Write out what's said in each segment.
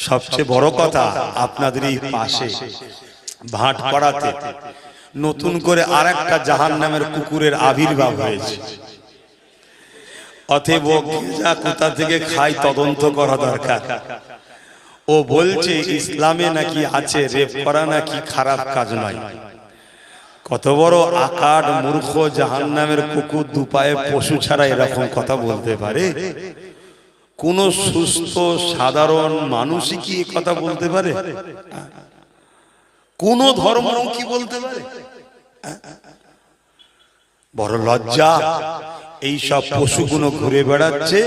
সবচেয়ে বড় কথা, আপনাদের এই পাশে ভাটপাড়াতে নতুন করে আরেকটা জাহান্নামের কুকুরের আবির্ভাব হয়েছে। অতএব যা কোথা থেকে খায় তদন্ত করা দরকার। ও বলছে ইসলামে নাকি আছে রেপ করা নাকি খারাপ কাজ নয়। কত বড় আকার মূর্খ জাহান্নামের কুকুর, দুপায়ে পশু ছাড়া এরকম কথা বলতে পারে? কোন সুস্থ সাধারণ মানুষই কি কথা বলতে পারে? কোন ধর্ম কি বলতে পারে? বড় লজ্জা। এই সব পশুগুলো ঘুরে বেড়াচ্ছে,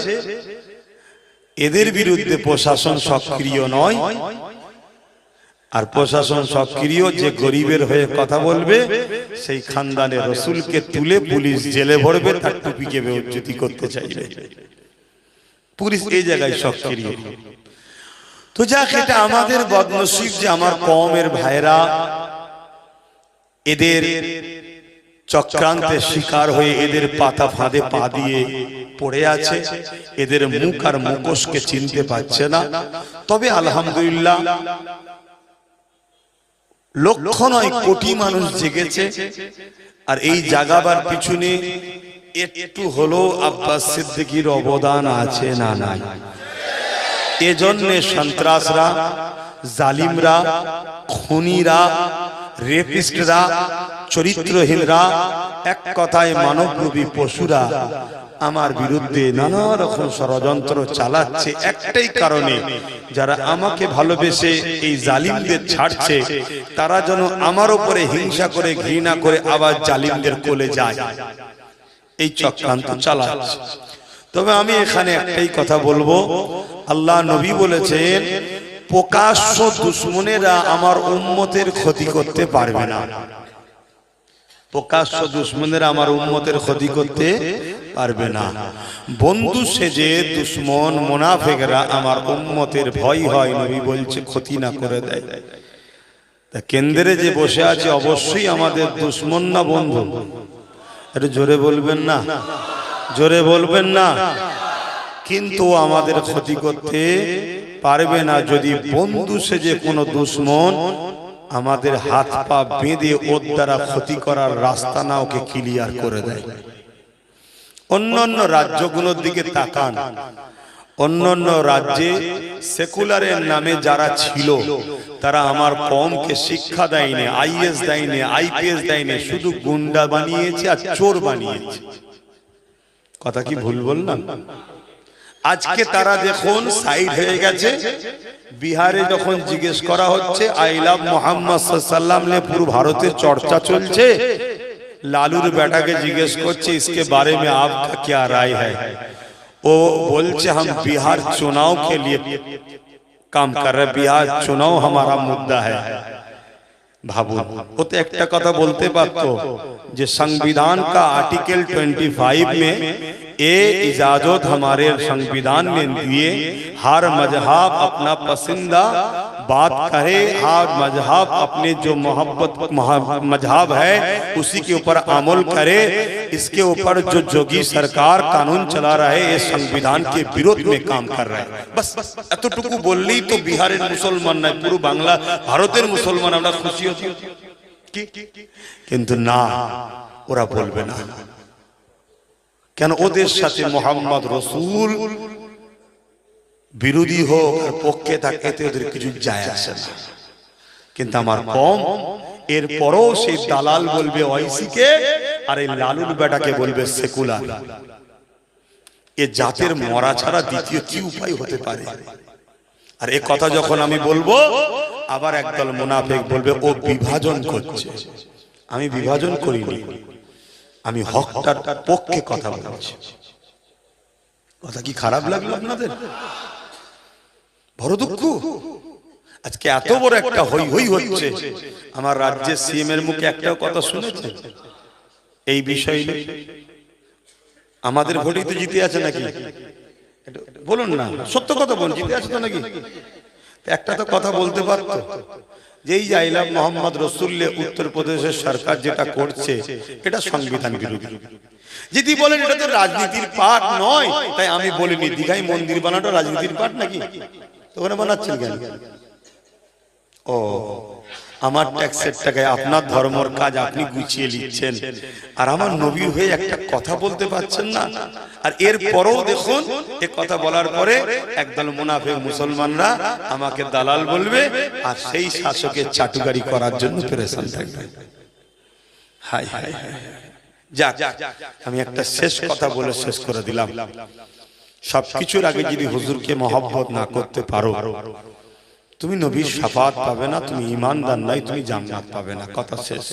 এদের বিরুদ্ধে প্রশাসন সক্রিয় নয়। আর প্রশাসন সক্রিয় যে গরিবের হয়ে কথা বলবে, সেই খানদানে রসুলকে তুলে পুলিশ জেলে ভরবে, তার টুপিকে বেইজ্জতি করতে চাইবে। পুলিশ এই জায়গায় সক্রিয়। তো যাক, এটা আমাদের বদনসিব যে আমার কওমের ভাইরা এদের চক্রান্তের শিকার হয়ে এদের পাতা ফাঁদে পা দিয়ে পড়ে আছে। এদের মুখ আর মুখোশকে চিনতে পারছে না। তবে আলহামদুলিল্লাহ, লক্ষ নয় কোটি মানুষ জেগেছে। আর এই জাগাবার পিছনে একটু হলো আব্বাস সিদ্দিকীর অবদান আছে না নাই? এজন্য সন্ত্রাসরা, জালিমরা, খুনিরা, রেপিস্টরা, চরিত্রহীনরা, এক কথায় মানবরূপী পশুরা আমার বিরুদ্ধে নানা রকম ষড়যন্ত্র চালাচ্ছে। একটাই কারণে, যারা আমাকে ভালোবেসে এই জালিমদের ছাড়ছে, তারা যেন আমার উপরে হিংসা করে, ঘৃণা করে আবার জালিমদের কোলে যায়, এই চক্রান্ত চালাচ্ছে। তবে আমি এখানে একটাই কথা বলবো, আল্লাহ নবী বলেছেন প্রকাশ্য দুশমনেরা আমার উম্মতের ক্ষতি করতে পারবে না। প্রকাশ্য দুশমনেরা আমার উম্মতের ক্ষতি করতে পারবে না। বন্ধু সেজে দুশমন মুনাফিকরা আমার উম্মতের ভয় হয়, নবী বলছে ক্ষতি না করে দেয়। তা কেন্দ্রে যে বসে আছে অবশ্যই আমাদের দুশমন না বন্ধু? একটু জোরে বলবেন না, জোরে বলবেন না। কিন্তু আমাদের ক্ষতি করতে পারবে না যদি বন্ধু সেজে কোনো দুশমন আমাদের হাত পা বেঁধে ওর দ্বারা ক্ষতি করার রাস্তা না ওকে ক্লিয়ার করে দেয়। অন্যান্য রাজ্যগুলোর দিকে তাকান, অন্যান্য রাজ্যে সেকুলারের নামে যারা ছিল, তারা আমার কওমকে শিক্ষা দেয়নি, আইএস দেয়নি, আইপিএস দেয়নি, শুধু গুন্ডা বানিয়েছে আর চোর বানিয়েছে। কথা কি ভুল বললাম? আজকে তারা দেখুন সাইড হয়ে গেছে। বিহারে যখন জিজ্ঞেস করা হচ্ছে আই লাভ মোহাম্মদ সাল্লাল্লাহু আলাইহি পুরো ভারতে চর্চা চলছে, লালুর বেটাকে জিজ্ঞেস করছে इसके बारे में आपका क्या राय है? वो बोलছে हम बिहार चुनाव के लिए काम कर रहे, बिहार चुनाव हमारा मुद्दा है। भाबुन, वो तो एक কথা বলতে পারতো যে संविधान का आर्टिकल 25 में ये इजाजत हमारे संविधान ने दिए, हर मजहब अपना पसंदीदा बात करे, हर मजहब अपने जो मोहब्बत मजहब है उसी के ऊपर अमल करे। इसके ऊपर जो जोगी सरकार कानून चला रहा है ये संविधान के विरोध में काम कर रहा है। बस এতটুকু বললেই তো বিহারের মুসলমান নয়, পুরো বাংলা ভারতের মুসলমান আমরা খুশি হচ্ছি। কিন্তু না, ওরা বলবে না। কেন? ওদের সাথে মোহাম্মদ রসুল বিরোধী হোক আর পক্ষে থাকে ওদের কিছু যায় আসে না। কিন্তু আমার কম এরপরও সেই দালাল বলবে ওয়াইসিকে, আর এই লালুর বেটাকে বলবে সেকুলার। এ জাতের মরা ছাড়া দ্বিতীয় কি উপায় হতে পারে? আর এই কথা যখন আমি বলবো, আবার একদল মুনাফিক বলবে ও বিভাজন করছে। আমি বিভাজন করিনি, আমি হকটার পক্ষে কথা বলছি। কথা কি খারাপ লাগলো আপনাদের? বড় দুঃখ। আজকে এত বড় একটা হই হই হচ্ছে, আমার রাজ্যের সিএম এর মুখে একটাও কথা শুনেছে এই বিষয়ে? আমাদের ভোটেই তো জিতে আছে নাকি? বলুন না, সত্য কথা বলুন, জিতে আছে তো নাকি? একটা তো কথা বলতে পারতো যেই আইলাম মোহাম্মদ রসুল্লে উত্তরপ্রদেশের সরকার যেটা করছে এটা সংবিধান বিরোধী। যদি বলেন এটা তো রাজনীতির পার্ট নয়, তাই আমি বলিনি দীঘায় মন্দির বানানো রাজনীতির পার্ট নাকি? ওখানে বানাচ্ছেন কেন? ও, আমার ট্যাক্সের টাকায় আপনার ধর্মের কাজ আপনি গুছিয়ে নিচ্ছেন, আর আমার নবী হয়ে একটা কথা বলতে পারছেন না। আর এর পরেও দেখুন, এ কথা বলার পরে একদল মুনাফিক মুসলমানরা আমাকে দালাল বলবে, আর সেই শাসকের চাটুকারি করার জন্য পেরেশান থাকবে। হাই হাই, যাক, আমি একটা শেষ কথা বলে শেষ করে দিলাম। সবকিছুর আগে যদি হুজুরকে মহব্বত না করতে পারো, তুমি নবীর শাফাত পাবে না, তুমি ঈমানদার নাই, তুমি জান্নাত পাবে না। কথা শেষ।